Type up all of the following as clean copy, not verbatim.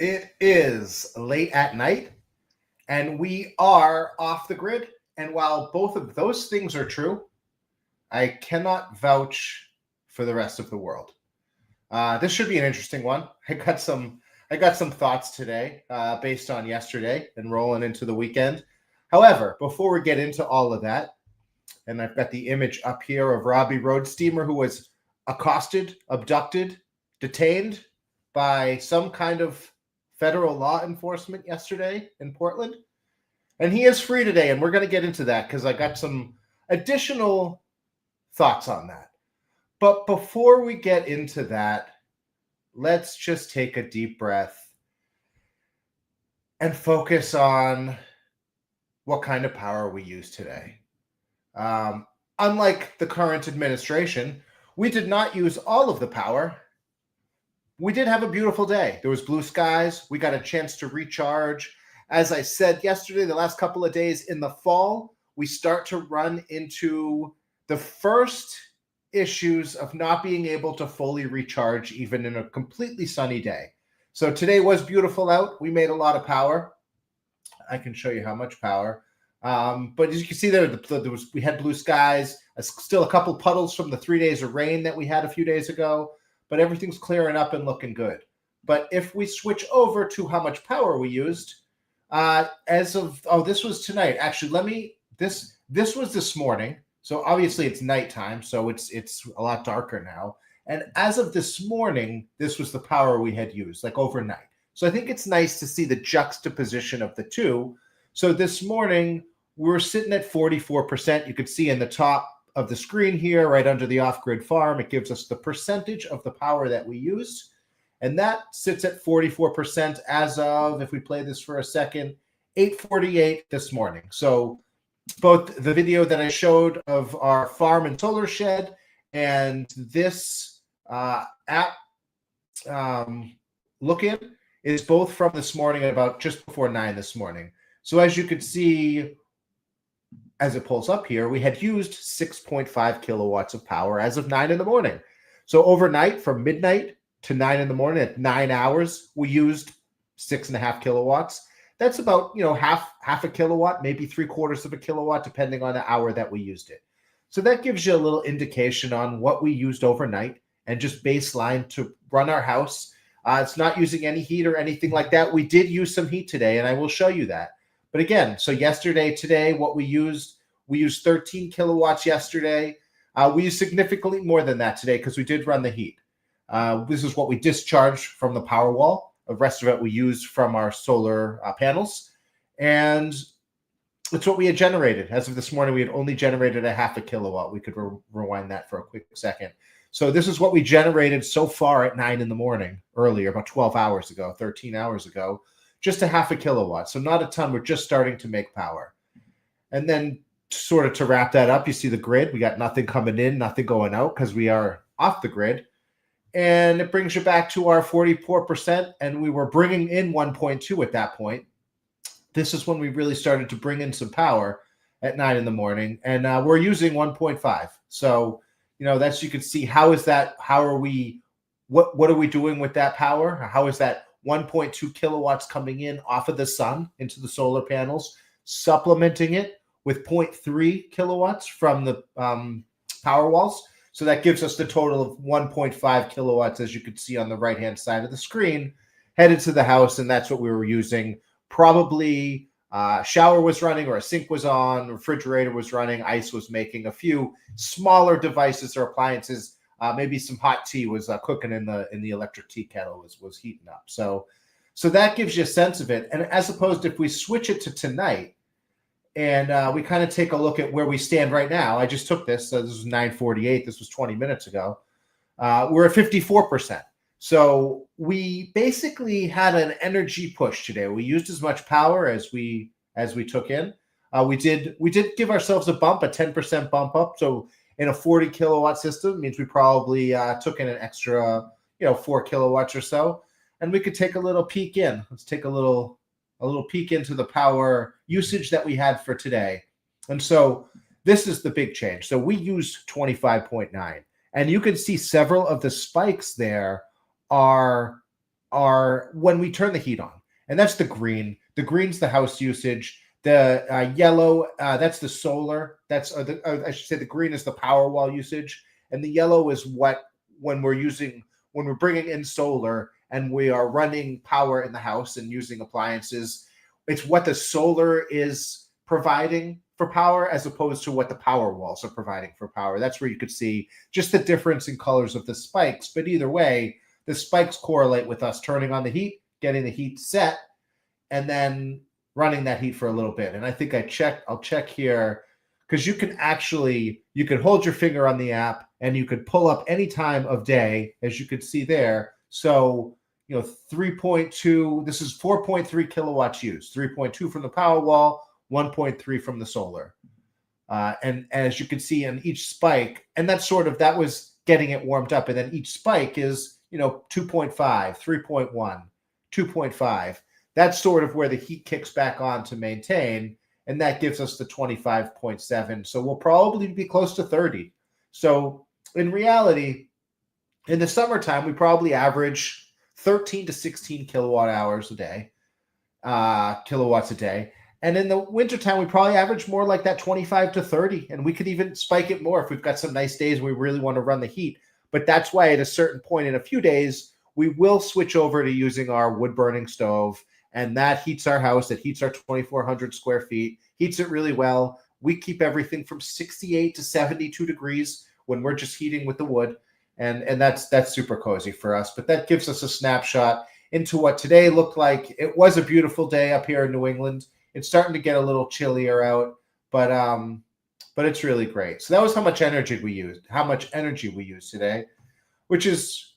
It is late at night, and we are off the grid. And while both of those things are true, I cannot vouch for the rest of the world. This should be an interesting one. I got some thoughts today based on yesterday and rolling into the weekend. However, before we get into all of that, and I've got the image up here of Robbie Road Steamer, who was accosted, abducted, detained by some kind of federal law enforcement yesterday in Portland. And he is free today, and we're going to get into that because I got some additional thoughts on that. But before we get into that, let's just take a deep breath and focus on what kind of power we use today. Unlike the current administration, we did not use all of the power. We did have a beautiful day. There was blue skies. We got a chance to recharge. As I said yesterday, the last couple of days in the fall, we start to run into the first issues of not being able to fully recharge even in a completely sunny day. So today was beautiful out. We made a lot of power. I can show you how much power. But as you can see there we had blue skies, still a couple puddles from the 3 days of rain that we had a few days ago, but everything's clearing up and looking good. But if we switch over to how much power we used, this was tonight. Actually, this was this morning. So obviously it's nighttime, so it's a lot darker now. And as of this morning, this was the power we had used, like overnight. So I think it's nice to see the juxtaposition of the two. So this morning, we're sitting at 44%. You could see in the top of the screen here, right under the off-grid farm, it gives us the percentage of the power that we used. And that sits at 44% as of, if we play this for a second, 8:48 this morning. So both the video that I showed of our farm and solar shed and this app look-in is both from this morning at about just before 9 this morning. So as you could see, as it pulls up here, we had used 6.5 kilowatts of power as of 9 in the morning. So overnight, from midnight to 9 in the morning, at 9 hours, we used 6.5 kilowatts. That's about, half a kilowatt, maybe 3/4 of a kilowatt, depending on the hour that we used it. So that gives you a little indication on what we used overnight and just baseline to run our house. It's not using any heat or anything like that. We did use some heat today, and I will show you that. But again, so today, what we used 13 kilowatts yesterday. We used significantly more than that today because we did run the heat. This is what we discharged from the power wall. The rest of it we used from our solar panels. And it's what we had generated. As of this morning, we had only generated a half a kilowatt. We could rewind that for a quick second. So this is what we generated so far at 9 in the morning earlier, about 12 hours ago, 13 hours ago. Just a half a kilowatt. So not a ton. We're just starting to make power. And then sort of to wrap that up, you see the grid. We got nothing coming in, nothing going out because we are off the grid. And it brings you back to our 44%. And we were bringing in 1.2 at that point. This is when we really started to bring in some power at 9 in the morning. And we're using 1.5. So, that's, you can see what are we doing with that power? How is that 1.2 kilowatts coming in off of the sun into the solar panels, supplementing it with 0.3 kilowatts from the power walls. So that gives us the total of 1.5 kilowatts, as you can see on the right-hand side of the screen, headed to the house, and that's what we were using. Probably shower was running or a sink was on, refrigerator was running, ice was making, a few smaller devices or appliances. Maybe some hot tea was cooking in the electric tea kettle was heating up. So that gives you a sense of it. And as opposed, if we switch it to tonight and we kind of take a look at where we stand right now, I just took this. So this was 9:48. This was 20 minutes ago. We're at 54%. So we basically had an energy push today. We used as much power as we took in. We did give ourselves a bump, a 10% bump up. So in a 40 kilowatt system means we probably took in an extra, 4 kilowatts or so. And we could take a little peek in. Let's take a little peek into the power usage that we had for today. And so this is the big change. So we used 25.9. And you can see several of the spikes there are are when we turn the heat on, and that's the green. The green's the house usage. The yellow, that's the solar. That's I should say the green is the power wall usage, and the yellow is what when we're bringing in solar and we are running power in the house and using appliances. It's what the solar is providing for power as opposed to what the power walls are providing for power. That's where you could see just the difference in colors of the spikes. But either way, the spikes correlate with us turning on the heat, getting the heat set, and then running that heat for a little bit. And I think I'll check here, because you can hold your finger on the app and you could pull up any time of day, as you could see there. So, 3.2, this is 4.3 kilowatts used, 3.2 from the power wall, 1.3 from the solar. And as you can see in each spike, and that was getting it warmed up. And then each spike is, 2.5, 3.1, 2.5. That's sort of where the heat kicks back on to maintain. And that gives us the 25.7. So we'll probably be close to 30. So in reality, in the summertime, we probably average 13 to 16 kilowatts a day. And in the wintertime, we probably average more like that 25 to 30. And we could even spike it more if we've got some nice days we really want to run the heat. But that's why at a certain point in a few days, we will switch over to using our wood-burning stove. And that heats our house. It heats our 2,400 square feet, heats it really well. We keep everything from 68 to 72 degrees when we're just heating with the wood. And that's super cozy for us. But that gives us a snapshot into what today looked like. It was a beautiful day up here in New England. It's starting to get a little chillier out, but it's really great. So that was how much energy we used today, which is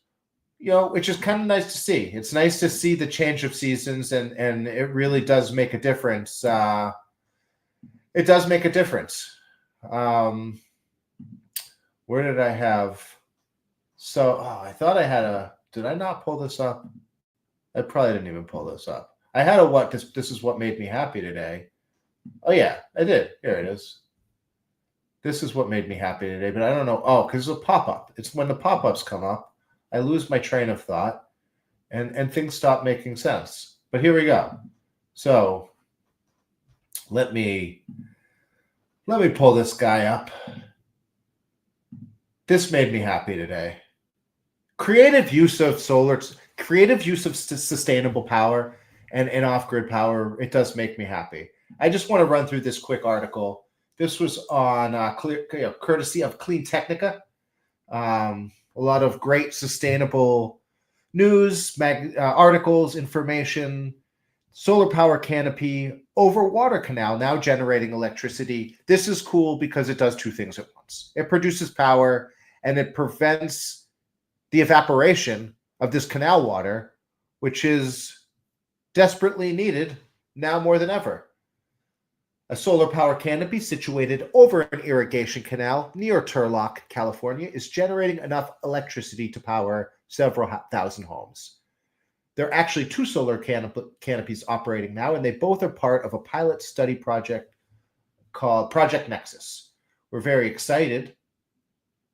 kind of nice to see. It's nice to see the change of seasons, and it really does make a difference. It does make a difference. Where did I have? So, I thought I had did I not pull this up? I probably didn't even pull this up. I had this is what made me happy today. Oh yeah, I did. Here it is. This is what made me happy today, but I don't know. Oh, because it's a pop-up. It's when the pop-ups come up, I lose my train of thought and things stop making sense. But here we go. So let me pull this guy up. This made me happy today. Creative use of sustainable power and off-grid power. It does make me happy. I just want to run through this quick article. This was on courtesy of Clean Technica. A lot of great sustainable news, articles, information. Solar power canopy over water canal now generating electricity. This is cool because it does two things at once. It produces power and it prevents the evaporation of this canal water, which is desperately needed now more than ever. A solar power canopy situated over an irrigation canal near Turlock, California, is generating enough electricity to power several thousand homes. There are actually two solar canopies operating now, and they both are part of a pilot study project called Project Nexus. We're very excited.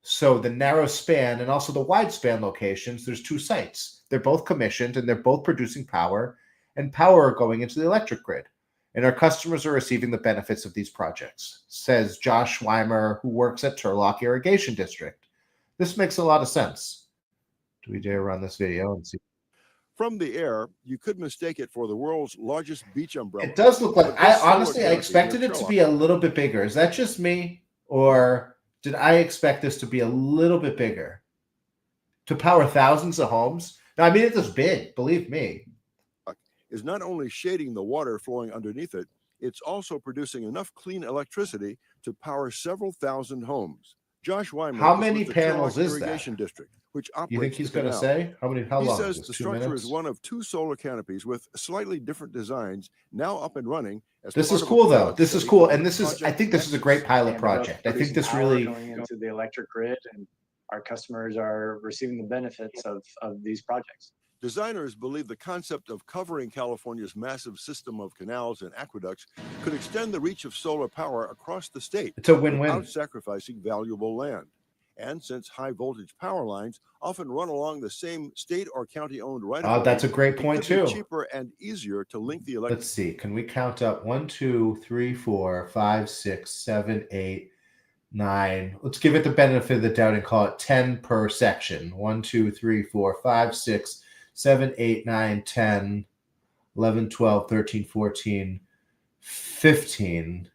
So the narrow span and also the wide span locations, there's two sites. They're both commissioned and they're both producing power, and power are going into the electric grid. And our customers are receiving the benefits of these projects, says Josh Weimer, who works at Turlock Irrigation District. This makes a lot of sense. Do we dare run this video and see? From the air, you could mistake it for the world's largest beach umbrella. It does look like, I expected it to be a little bit bigger. Is that just me? Or did I expect this to be a little bit bigger? To power thousands of homes? No, I mean, it is big, believe me. Is not only shading the water flowing underneath it, it's also producing enough clean electricity to power several thousand homes. Josh Weimer, how many panels is irrigation that? District, which operates you think he's going to say how many? How long? He says the structure is one of two solar canopies with slightly different designs now up and running. This is cool, though. This is cool, and this is. I think this is a great pilot project. I think this really going into the electric grid, and our customers are receiving the benefits of these projects. Designers believe the concept of covering California's massive system of canals and aqueducts could extend the reach of solar power across the state. It's a win-win without sacrificing valuable land. And since high voltage power lines often run along the same state or county owned right of Oh, way, that's a great it point could be too. cheaper and easier to link the Let's see. Can we count up 1, 2, 3, 4, 5, 6, 7, 8, 9? Let's give it the benefit of the doubt and call it 10 per section. 1, 2, 3, 4, 5, 6, 7, 8, 9, 10, 11, 12, 13, 14, 15,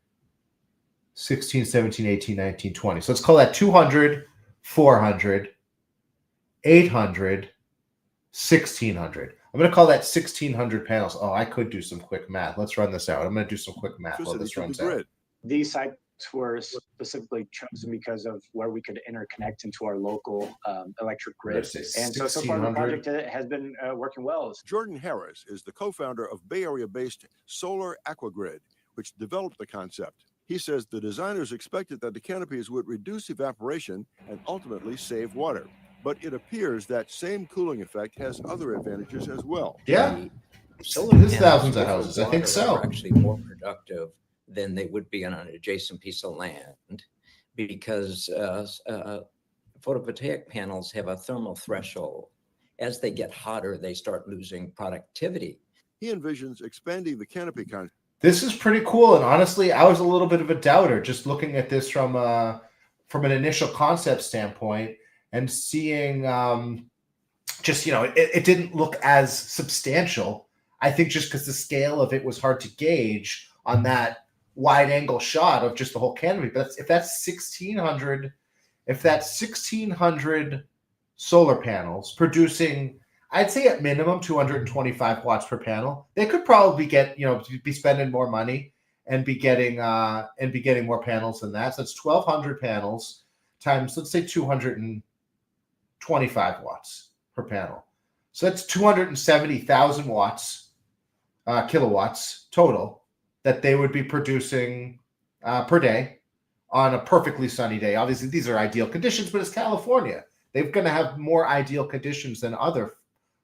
16, 17, 18, 19, 20. So let's call that 200, 400, 800, 1600. I'm going to call that 1600 panels. Oh, I could do some quick math. Let's run this out. I'm going to do some quick math while this to the runs grid. out. These sites were specifically chosen because of where we could interconnect into our local electric grid. And so far the project has been working well. Jordan Harris is the co-founder of Bay Area-based Solar Aquagrid, which developed the concept. He says the designers expected that the canopies would reduce evaporation and ultimately save water. But it appears that same cooling effect has other advantages as well. Yeah. Solar There's panels thousands of over houses. I think water so. are actually more productive than they would be on an adjacent piece of land because photovoltaic panels have a thermal threshold. As they get hotter, they start losing productivity. He envisions expanding the canopy concept. This is pretty cool. And honestly, I was a little bit of a doubter just looking at this from an initial concept standpoint and seeing it didn't look as substantial. I think just because the scale of it was hard to gauge on that wide angle shot of just the whole canopy. But if that's 1600 solar panels producing, I'd say at minimum 225 watts per panel, they could probably be spending more money and be getting more panels than that. So it's 1200 panels times, let's say 225 watts per panel. So that's 270,000 watts, kilowatts total that they would be producing per day on a perfectly sunny day. Obviously, these are ideal conditions, but it's California. They're going to have more ideal conditions than other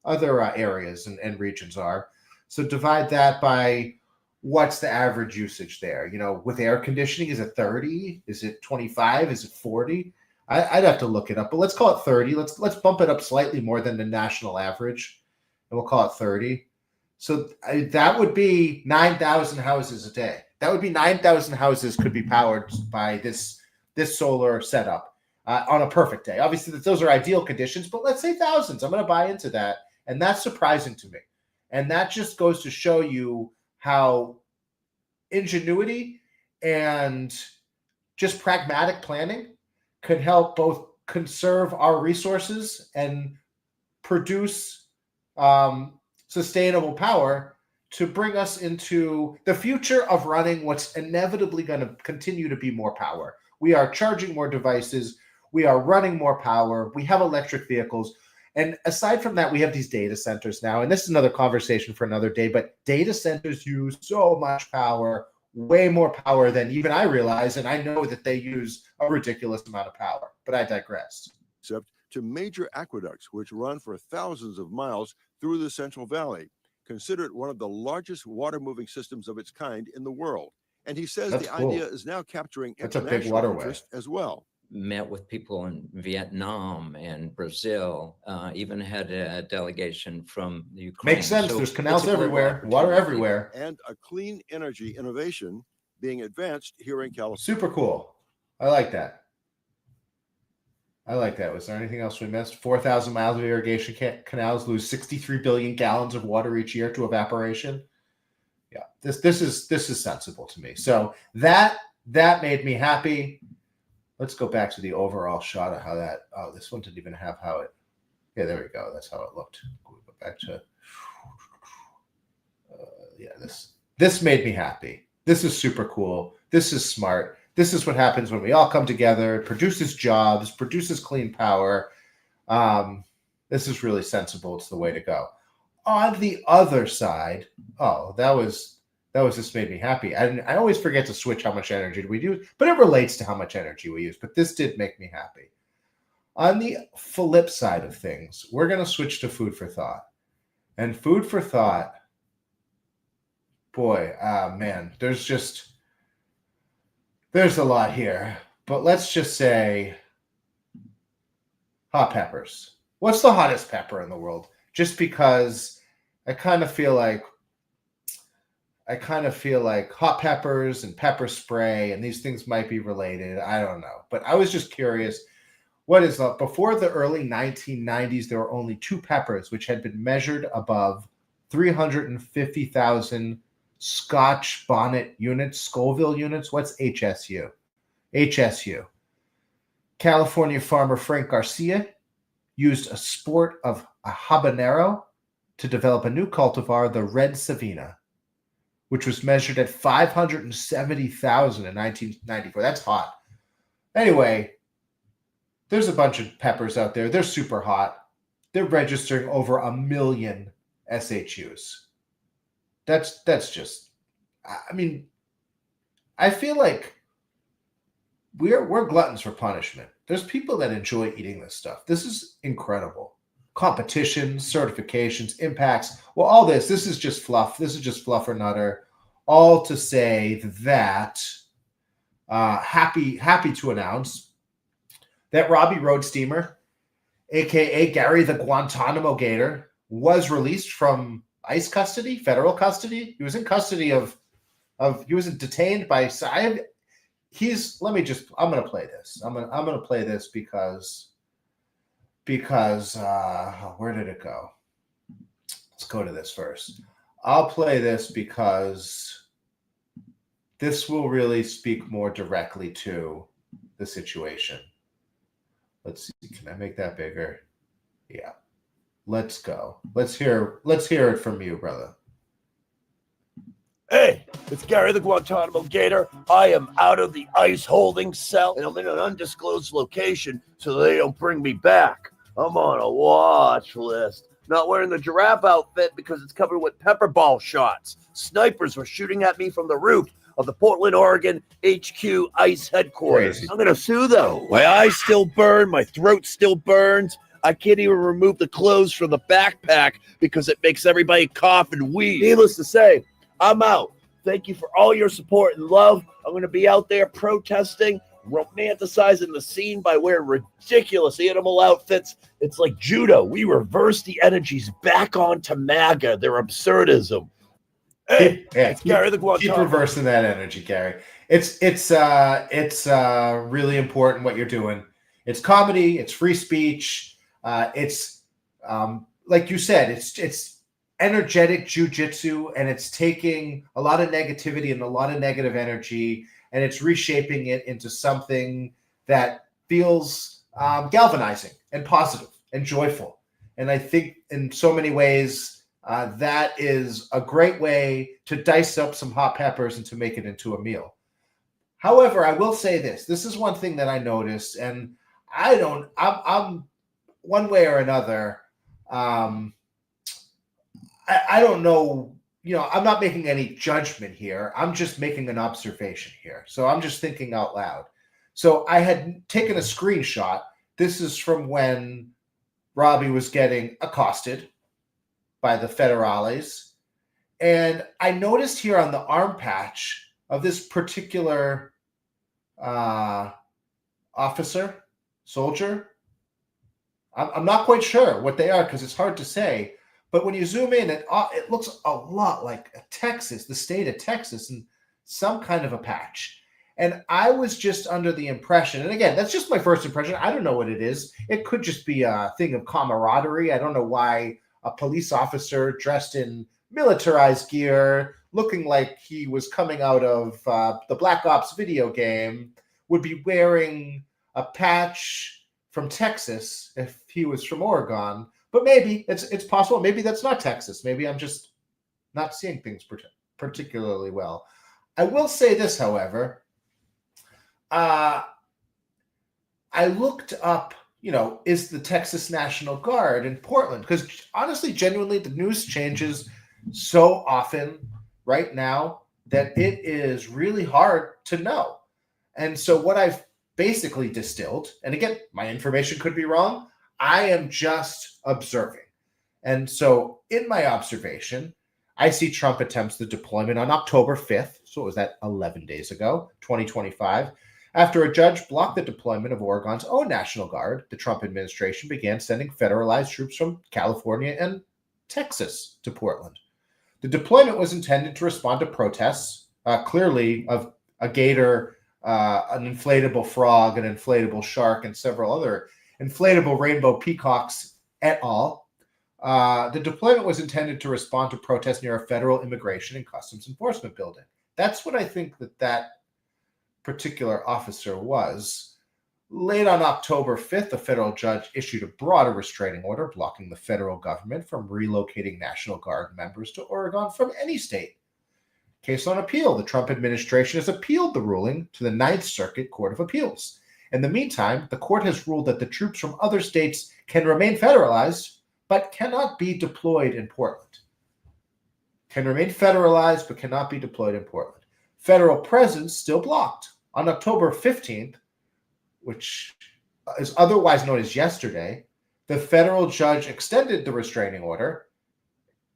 areas and regions are. So divide that by what's the average usage there. With air conditioning, is it 30? Is it 25? Is it 40? I'd have to look it up, but let's call it 30. Let's bump it up slightly more than the national average, and we'll call it 30. So that would be 9,000 houses a day. That would be 9,000 houses could be powered by this solar setup on a perfect day. Obviously, those are ideal conditions, but let's say thousands. I'm going to buy into that, and that's surprising to me. And that just goes to show you how ingenuity and just pragmatic planning could help both conserve our resources and produce sustainable power to bring us into the future of running what's inevitably going to continue to be more power. We are charging more devices. We are running more power. We have electric vehicles. And aside from that, we have these data centers now. And this is another conversation for another day, but data centers use so much power, way more power than even I realize. And I know that they use a ridiculous amount of power, but I digress. Except to major aqueducts, which run for thousands of miles through the Central Valley, considered one of the largest water-moving systems of its kind in the world. And he says That's the cool. idea is now capturing That's a big international waterway. interest as well. Met with people in Vietnam and Brazil, even had a delegation from the Ukraine. Makes sense. So there's canals it's a global everywhere, water opportunity. everywhere. And a clean energy innovation being advanced here in California. Super cool. I like that. Was there anything else we missed? 4,000 miles of irrigation canals lose 63 billion gallons of water each year to evaporation. Yeah, this is sensible to me. So that made me happy. Let's go back to the overall shot of how that. Oh, this one didn't even have how it. Yeah, there we go. That's how it looked. We go back to. This made me happy. This is super cool. This is smart. This is what happens when we all come together. It produces jobs, produces clean power. This is really sensible. It's the way to go. On the other side, this made me happy. I always forget to switch how much energy we use, but it relates to how much energy we use. But this did make me happy. On the flip side of things, we're going to switch to food for thought. And food for thought, boy, man, there's a lot here. But let's just say hot peppers. What's the hottest pepper in the world? Just because I kind of feel like hot peppers and pepper spray and these things might be related. I don't know. But I was just curious, before the early 1990s, there were only 2 peppers which had been measured above 350,000 Scotch bonnet units, Scoville units. What's HSU? HSU. California farmer Frank Garcia used a sport of a habanero to develop a new cultivar, the Red Savina, which was measured at 570,000 in 1994. That's hot. Anyway, there's a bunch of peppers out there. They're super hot. They're registering over 1 million SHUs. That's just, I mean, I feel like we're gluttons for punishment. There's people that enjoy eating this stuff. This is incredible. Competitions, certifications, impacts. Well, all this is just fluff. This is just fluff or nutter. All to say that happy to announce that Robbie Road Steamer, aka Gary the Guantanamo Gator, was released from ICE custody, federal custody. He was in custody he was detained by I'm gonna play this. I'm gonna play this because where did it go? Let's go to this first. I'll play this because this will really speak more directly to the situation. Let's see. Can I make that bigger? Yeah. Let's go. Let's hear it from you, brother. Hey, it's Gary the Guantanamo Gator. I am out of the ICE holding cell, and I'm in an undisclosed location so they don't bring me back. I'm on a watch list. Not wearing the giraffe outfit because it's covered with pepper ball shots. Snipers were shooting at me from the roof of the Portland, Oregon HQ ICE headquarters. Crazy. I'm going to sue them. My eyes still burn. My throat still burns. I can't even remove the clothes from the backpack because it makes everybody cough and wheeze. Needless to say, I'm out. Thank you for all your support and love. I'm going to be out there protesting, romanticizing the scene by wearing ridiculous animal outfits. It's like judo. We reverse the energies back onto MAGA, their absurdism. Hey, it's Gary the Guantanamo. Keep reversing that energy, Gary. It's really important what you're doing. It's comedy. It's free speech. It's like you said. It's energetic jujitsu, and it's taking a lot of negativity and a lot of negative energy, and it's reshaping it into something that feels galvanizing and positive and joyful. And I think in so many ways, that is a great way to dice up some hot peppers and to make it into a meal. However, I will say this. This is one thing that I noticed, and I'm one way or another, I don't know, I'm not making any judgment here. I'm just making an observation here. So I'm just thinking out loud. So I had taken a screenshot. This is from when Robbie was getting accosted by the federales. And I noticed here on the arm patch of this particular soldier, I'm not quite sure what they are because it's hard to say. But when you zoom in, it looks a lot like Texas, the state of Texas, and some kind of a patch. And I was just under the impression, and again, that's just my first impression. I don't know what it is. It could just be a thing of camaraderie. I don't know why a police officer dressed in militarized gear, looking like he was coming out of the Black Ops video game, would be wearing a patch from Texas if he was from Oregon. But maybe it's possible. Maybe that's not Texas. Maybe I'm just not seeing things particularly well. I will say this, however. I looked up, is the Texas National Guard in Portland? Because honestly, genuinely, the news changes so often right now that it is really hard to know. And so what I've basically distilled, and again, my information could be wrong, I am just observing. And so in my observation, I see Trump attempts the deployment on October 5th. So what was that, 11 days ago, 2025. After a judge blocked the deployment of Oregon's own National Guard, the Trump administration began sending federalized troops from California and Texas to Portland. The deployment was intended to respond to protests, clearly of a gator, an inflatable frog, an inflatable shark, and several other inflatable rainbow peacocks et al. The deployment was intended to respond to protests near a federal immigration and customs enforcement building. That's what I think that particular officer was. Late on October 5th, a federal judge issued a broader restraining order blocking the federal government from relocating National Guard members to Oregon from any state. Case on appeal. The Trump administration has appealed the ruling to the Ninth Circuit Court of Appeals. In the meantime, the court has ruled that the troops from other states can remain federalized, but cannot be deployed in Portland. Can remain federalized, but cannot be deployed in Portland. Federal presence still blocked. On October 15th, which is otherwise known as yesterday, the federal judge extended the restraining order,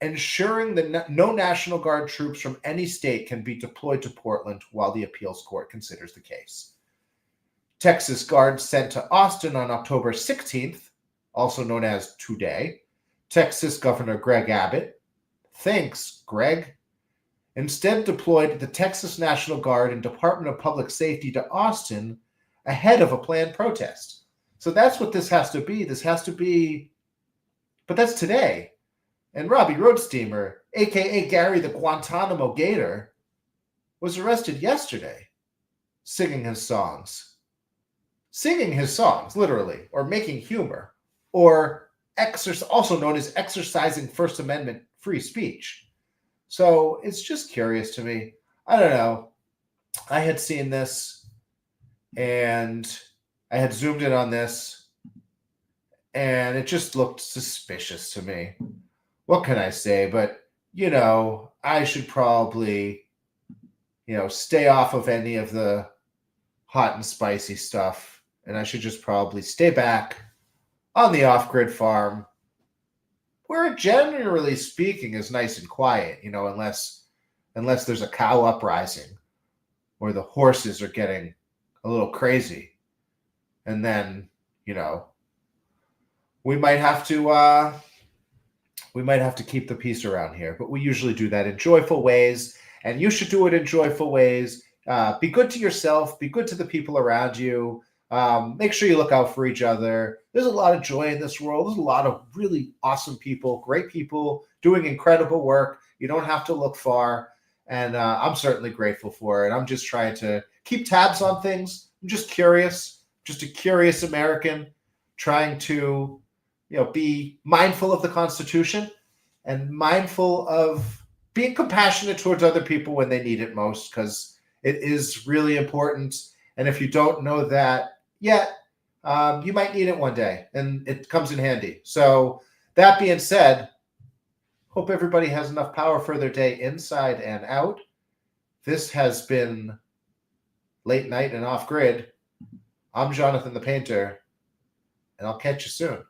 ensuring that no National Guard troops from any state can be deployed to Portland while the appeals court considers the case. Texas Guard sent to Austin on October 16th, also known as today, Texas Governor Greg Abbott, thanks, Greg, instead deployed the Texas National Guard and Department of Public Safety to Austin ahead of a planned protest. So that's what this has to be. This has to be, but that's today. And Robbie Roadsteamer, a.k.a. Gary the Guantanamo Gator, was arrested yesterday singing his songs. Singing his songs, literally, or making humor, or also known as exercising First Amendment free speech. So it's just curious to me. I don't know. I had seen this, and I had zoomed in on this, and it just looked suspicious to me. What can I say? But, I should probably, stay off of any of the hot and spicy stuff. And I should just probably stay back on the off-grid farm where, generally speaking, is nice and quiet, unless there's a cow uprising or the horses are getting a little crazy. And then, we might have to keep the peace around here, but we usually do that in joyful ways, and you should do it in joyful ways. Be good to yourself, be good to the people around you. Make sure you look out for each other. There's a lot of joy in this world. There's a lot of really awesome people, great people doing incredible work. You don't have to look far, and I'm certainly grateful for it. I'm just trying to keep tabs on things. I'm just curious, just a curious American trying to be mindful of the Constitution and mindful of being compassionate towards other people when they need it most, because it is really important. And if you don't know that yet, you might need it one day, and it comes in handy. So that being said, hope everybody has enough power for their day inside and out. This has been Late Night and Off Grid. I'm Jonathan the Painter, and I'll catch you soon.